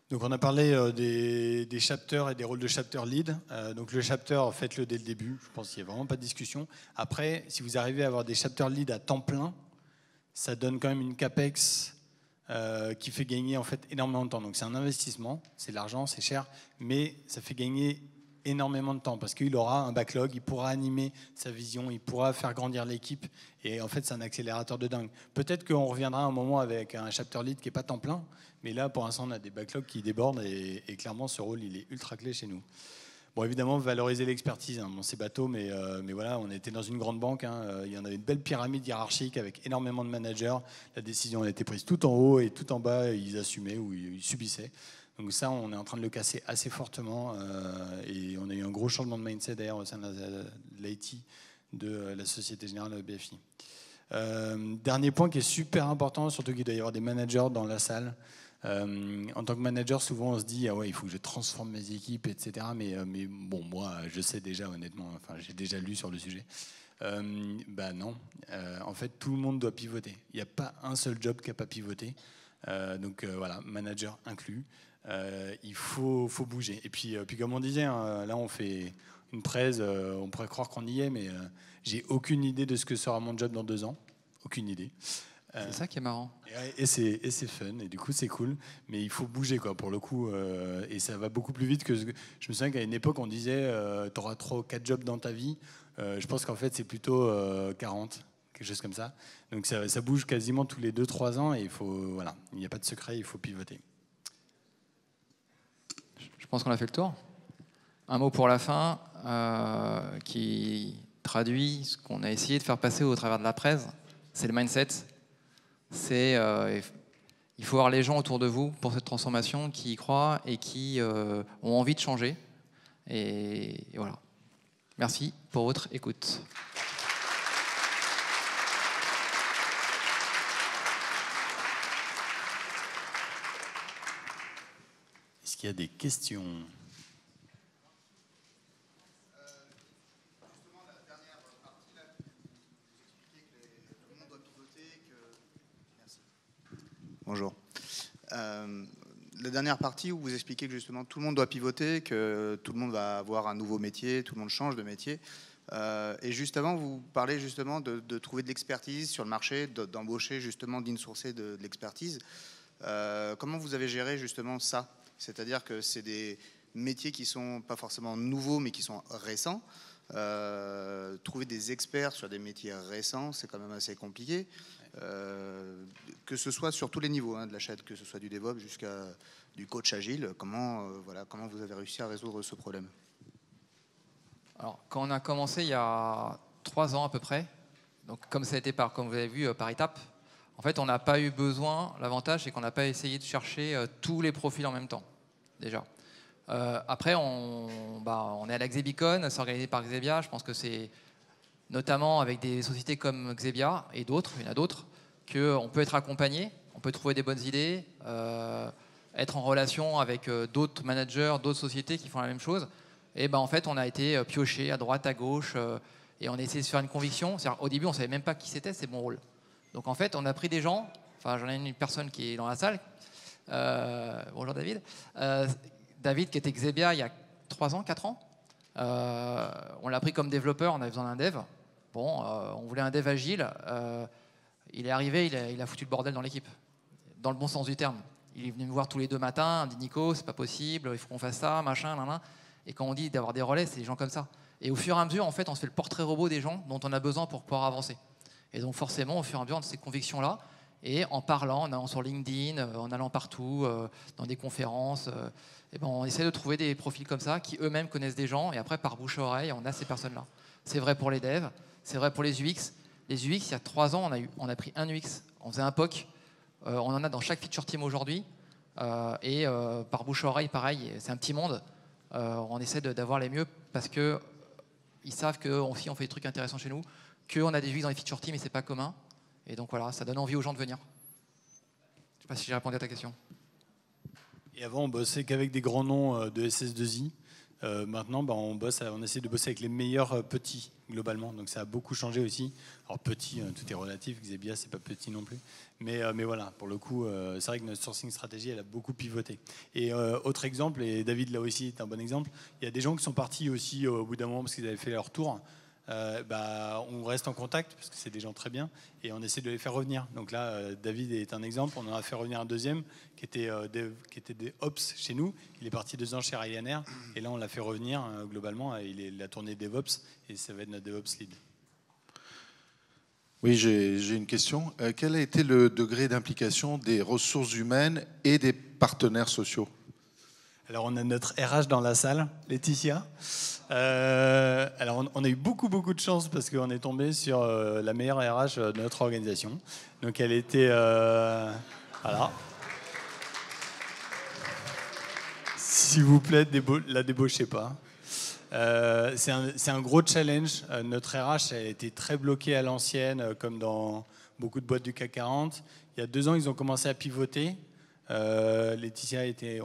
Speaker 3: Donc on a parlé des chapters et des rôles de chapter lead. Donc le chapter, faites-le dès le début. Je pense qu'il n'y a vraiment pas de discussion. Après, si vous arrivez à avoir des chapter lead à temps plein, ça donne quand même une capex qui fait gagner en fait énormément de temps. Donc c'est un investissement, c'est de l'argent, c'est cher, mais ça fait gagner énormément de temps parce qu'il aura un backlog, il pourra animer sa vision, il pourra faire grandir l'équipe et en fait c'est un accélérateur de dingue. Peut-être qu'on reviendra un moment avec un chapter lead qui n'est pas temps plein, mais là pour l'instant on a des backlogs qui débordent et clairement ce rôle il est ultra clé chez nous. Bon, évidemment, valoriser l'expertise, bon, c'est bateau, mais voilà, on était dans une grande banque, il y en avait une belle pyramide hiérarchique avec énormément de managers. La décision a été prise tout en haut et tout en bas, ils assumaient ou ils subissaient. Donc ça, on est en train de le casser assez fortement et on a eu un gros changement de mindset d'ailleurs au sein de l'IT de la Société Générale BFI. Dernier point qui est super important, surtout qu'il doit y avoir des managers dans la salle. En tant que manager, souvent on se dit ah ouais, il faut que je transforme mes équipes, etc. Mais bon, moi, je sais déjà honnêtement. Enfin, j'ai déjà lu sur le sujet. Non. En fait, tout le monde doit pivoter. Il n'y a pas un seul job qui n'a pas pivoté. Donc voilà, manager inclus. Il faut bouger. Et puis comme on disait, là on fait une presse. On pourrait croire qu'on y est, mais j'ai aucune idée de ce que sera mon job dans 2 ans. Aucune idée.
Speaker 2: C'est ça qui est marrant.
Speaker 3: Et c'est fun, et du coup c'est cool, mais il faut bouger quoi, pour le coup, et ça va beaucoup plus vite que... Je me souviens qu'à une époque on disait tu auras 3 ou 4 jobs dans ta vie, je pense qu'en fait c'est plutôt 40, quelque chose comme ça. Donc ça bouge quasiment tous les 2-3 ans, et voilà, il n'y a pas de secret, il faut pivoter.
Speaker 2: Je pense qu'on a fait le tour. Un mot pour la fin, qui traduit ce qu'on a essayé de faire passer au travers de la presse, c'est le mindset. C'est Il faut avoir les gens autour de vous pour cette transformation qui y croient et qui ont envie de changer. Et voilà. Merci pour votre écoute.
Speaker 3: Est-ce qu'il y a des questions ?
Speaker 4: Justement, la dernière partie, là, vous expliquez que tout le monde doit pivoter, que... Merci. Bonjour. La dernière partie où vous expliquez que justement tout le monde doit pivoter, que tout le monde va avoir un nouveau métier, tout le monde change de métier. Et juste avant, vous parlez justement de trouver de l'expertise sur le marché, d'embaucher justement, d'insourcer de l'expertise. Comment vous avez géré justement ça ? C'est-à-dire que c'est des métiers qui sont pas forcément nouveaux, mais qui sont récents. Trouver des experts sur des métiers récents, c'est quand même assez compliqué. Que ce soit sur tous les niveaux de la chaîne, que ce soit du DevOps jusqu'à du coach agile, comment vous avez réussi à résoudre ce problème ?
Speaker 2: Alors, quand on a commencé il y a 3 ans à peu près, donc comme ça a été comme vous avez vu, par étapes, en fait, on n'a pas eu besoin. L'avantage, c'est qu'on n'a pas essayé de chercher tous les profils en même temps, déjà. Après, on est à la Xebicon, c'est organisé par Xebia. Je pense que c'est notamment avec des sociétés comme Xebia et d'autres, il y en a d'autres, qu'on peut être accompagné, on peut trouver des bonnes idées, être en relation avec d'autres managers, d'autres sociétés qui font la même chose. Et en fait, on a été pioché à droite, à gauche, et on a essayé de se faire une conviction. Au début, on ne savait même pas qui c'était, c'est mon rôle. Donc en fait, on a pris des gens, enfin j'en ai une personne qui est dans la salle, bonjour David, David qui était Xebia il y a 3 ans, 4 ans, on l'a pris comme développeur, on avait besoin d'un dev, on voulait un dev agile, il est arrivé, il a foutu le bordel dans l'équipe, dans le bon sens du terme. Il est venu me voir tous les 2 matins, il me dit Nico, c'est pas possible, il faut qu'on fasse ça, machin, nan. Et quand on dit d'avoir des relais, c'est des gens comme ça. Et au fur et à mesure, en fait, on se fait le portrait robot des gens dont on a besoin pour pouvoir avancer. Et donc forcément, au fur et à mesure de ces convictions-là, et en parlant, en allant sur LinkedIn, en allant partout, dans des conférences, on essaie de trouver des profils comme ça qui eux-mêmes connaissent des gens. Et après, par bouche à oreille, on a ces personnes-là. C'est vrai pour les devs, c'est vrai pour les UX. Les UX, il y a 3 ans, on a pris un UX. On faisait un POC. On en a dans chaque feature team aujourd'hui. Par bouche à oreille, pareil, c'est un petit monde. On essaie d'avoir les mieux parce qu'ils savent que si on fait des trucs intéressants chez nous, qu'on a des UX dans les feature teams et c'est pas commun. Et donc voilà, ça donne envie aux gens de venir. Je ne sais pas si j'ai répondu à ta question.
Speaker 3: Et avant, on bossait qu'avec des grands noms de SS2I. Maintenant, on essaie de bosser avec les meilleurs petits, globalement. Donc ça a beaucoup changé aussi. Alors petit, tout est relatif. Xebia, c'est pas petit non plus. Mais voilà, pour le coup, c'est vrai que notre sourcing stratégie, elle a beaucoup pivoté. Et autre exemple, et David là aussi est un bon exemple, il y a des gens qui sont partis aussi au bout d'un moment parce qu'ils avaient fait leur tour. On reste en contact parce que c'est des gens très bien et on essaie de les faire revenir. Donc là, David est un exemple. On en a fait revenir un deuxième qui était des Ops chez nous. Il est parti 2 ans chez Ryanair et là on l'a fait revenir globalement. Il a tourné DevOps et ça va être notre DevOps lead.
Speaker 5: Oui, j'ai une question. Quel a été le degré d'implication des ressources humaines et des partenaires sociaux ?
Speaker 3: Alors on a notre RH dans la salle, Laetitia. Alors on a eu beaucoup de chance parce qu'on est tombé sur la meilleure RH de notre organisation. Donc elle était voilà. S'il vous plaît, la débauchez pas. C'est un gros challenge. Notre RH a été très bloqué à l'ancienne, comme dans beaucoup de boîtes du CAC 40. Il y a 2 ans, ils ont commencé à pivoter. Laetitia était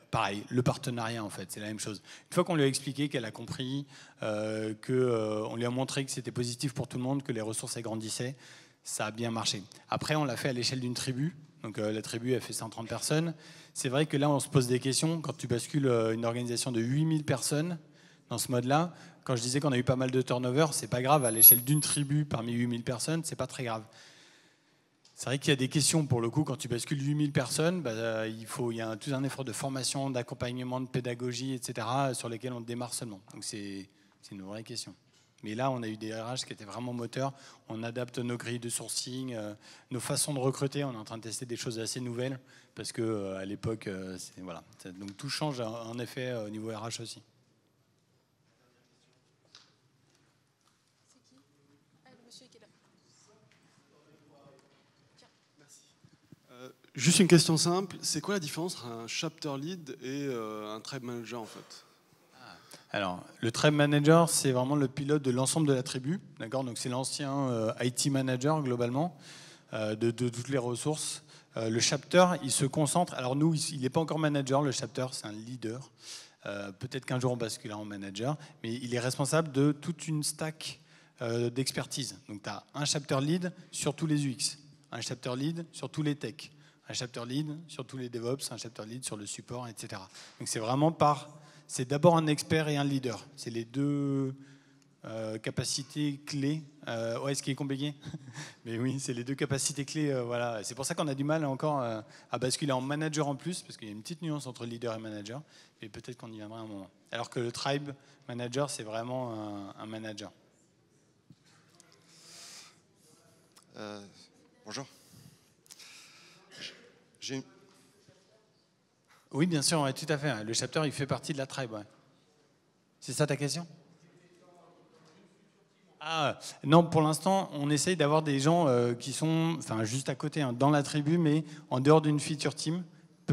Speaker 3: pareil, le partenariat en fait, c'est la même chose. Une fois qu'on lui a expliqué, qu'elle a compris, qu'on lui a montré que c'était positif pour tout le monde, que les ressources agrandissaient, ça a bien marché. Après, on l'a fait à l'échelle d'une tribu. Donc la tribu a fait 130 personnes. C'est vrai que là, on se pose des questions. Quand tu bascules une organisation de 8000 personnes dans ce mode-là, quand je disais qu'on a eu pas mal de turnover, c'est pas grave. À l'échelle d'une tribu parmi 8000 personnes, c'est pas très grave. C'est vrai qu'il y a des questions pour le coup, quand tu bascules 8000 personnes, il y a tout un effort de formation, d'accompagnement, de pédagogie, etc., sur lesquels on démarre seulement. Donc c'est une vraie question. Mais là, on a eu des RH qui étaient vraiment moteurs. On adapte nos grilles de sourcing, nos façons de recruter. On est en train de tester des choses assez nouvelles parce que à l'époque, voilà. Donc tout change en effet au niveau RH aussi.
Speaker 6: C'est qui ? Ah, le monsieur qui est là. Tiens.
Speaker 4: Merci.
Speaker 7: Juste une question simple, c'est quoi la différence entre un chapter lead et un tribe manager en fait?
Speaker 3: Alors, le tribe manager, c'est vraiment le pilote de l'ensemble de la tribu, d'accord? Donc c'est l'ancien IT manager globalement de toutes les ressources. Le chapter, il se concentre. Alors nous, il n'est pas encore manager. Le chapter, c'est un leader. Peut-être qu'un jour on basculera en manager, mais il est responsable de toute une stack d'expertise. Donc tu as un chapter lead sur tous les UX, un chapter lead sur tous les tech, un chapter lead sur tous les DevOps, un chapter lead sur le support, etc. Donc c'est vraiment c'est d'abord un expert et un leader. C'est les deux capacités clés. Ouais, ce qui est compliqué. Mais oui, c'est les deux capacités clés. Voilà. C'est pour ça qu'on a du mal encore à basculer en manager en plus, parce qu'il y a une petite nuance entre leader et manager. Mais peut-être qu'on y viendra un moment. Alors que le tribe manager, c'est vraiment un manager.
Speaker 8: Bonjour.
Speaker 3: Oui, bien sûr, ouais, tout à fait. Le chapter, il fait partie de la tribe. Ouais. C'est ça ta question? Non, pour l'instant, on essaye d'avoir des gens qui sont juste à côté, dans la tribu, mais en dehors d'une feature team,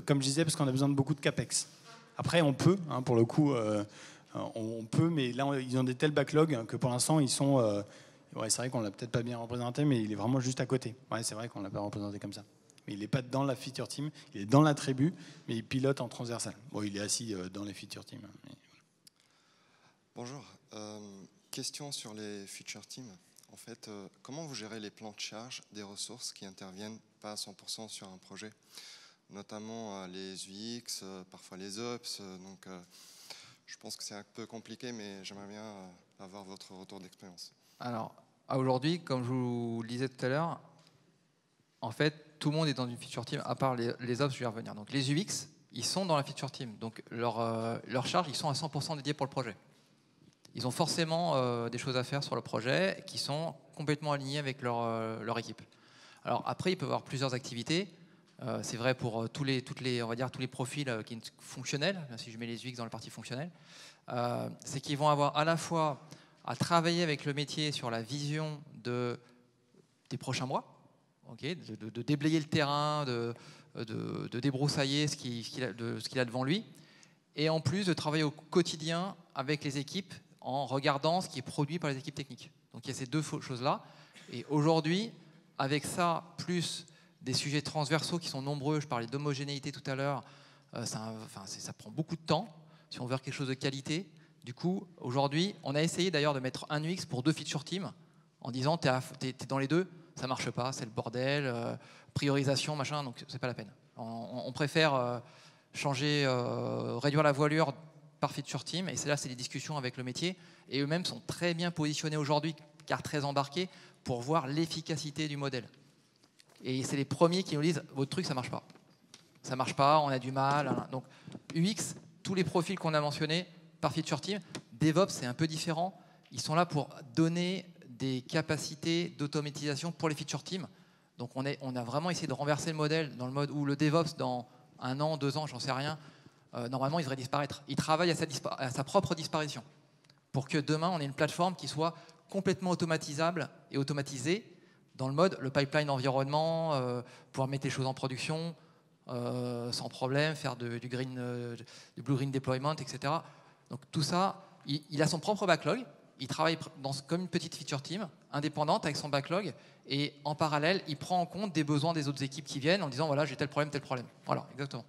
Speaker 3: comme je disais, parce qu'on a besoin de beaucoup de CAPEX. Après, on peut, pour le coup, on peut, mais là, ils ont des tels backlogs que pour l'instant, ils sont... ouais, c'est vrai qu'on ne l'a peut-être pas bien représenté, mais il est vraiment juste à côté. Ouais, c'est vrai qu'on ne l'a pas représenté comme ça. Mais il n'est pas dans la feature team, il est dans la tribu, mais il pilote en transversal. Bon, il est assis dans les feature teams. Mais...
Speaker 8: Bonjour. Question sur les feature teams. En fait, comment vous gérez les plans de charge des ressources qui interviennent pas à 100% sur un projet, notamment les UX, parfois les Ops. Donc, je pense que c'est un peu compliqué, mais j'aimerais bien avoir votre retour d'expérience.
Speaker 2: Alors, aujourd'hui, comme je vous le disais tout à l'heure, en fait, tout le monde est dans une feature team, à part les Ops, je vais y revenir. Donc, les UX, ils sont dans la feature team. Donc, leurs charges, ils sont à 100% dédiés pour le projet. Ils ont forcément des choses à faire sur le projet qui sont complètement alignées avec leur équipe. Alors après, il peut y avoir plusieurs activités. C'est vrai pour tous les profils fonctionnels, si je mets les UX dans la partie fonctionnelle. C'est qu'ils vont avoir à la fois à travailler avec le métier sur la vision des prochains mois, okay, de déblayer le terrain, de débroussailler ce qu'il a devant lui, et en plus de travailler au quotidien avec les équipes en regardant ce qui est produit par les équipes techniques. Donc il y a ces deux choses-là. Et aujourd'hui, avec ça, plus des sujets transversaux qui sont nombreux, je parlais d'homogénéité tout à l'heure, ça prend beaucoup de temps si on veut faire quelque chose de qualité. Du coup, aujourd'hui, on a essayé d'ailleurs de mettre un UX pour 2 feature teams en disant t'es dans les deux, ça marche pas, c'est le bordel, priorisation, machin, donc c'est pas la peine. On préfère changer, réduire la voilure par feature team, et c'est des discussions avec le métier, et eux-mêmes sont très bien positionnés aujourd'hui, car très embarqués, pour voir l'efficacité du modèle. Et c'est les premiers qui nous disent « votre truc, ça marche pas, on a du mal ». Donc UX, tous les profils qu'on a mentionnés par feature team, DevOps, c'est un peu différent. Ils sont là pour donner des capacités d'automatisation pour les feature teams. Donc on a vraiment essayé de renverser le modèle dans le mode où le DevOps, dans 1 an, 2 ans, j'en sais rien, normalement, il devrait disparaître. Il travaille à sa propre disparition pour que demain, on ait une plateforme qui soit complètement automatisable et automatisée dans le mode, le pipeline environnement, pouvoir mettre les choses en production sans problème, faire du blue-green deployment, etc. Donc tout ça, il a son propre backlog. Il travaille comme une petite feature team indépendante avec son backlog, et en parallèle, il prend en compte des besoins des autres équipes qui viennent en disant voilà, j'ai tel problème. Voilà, exactement.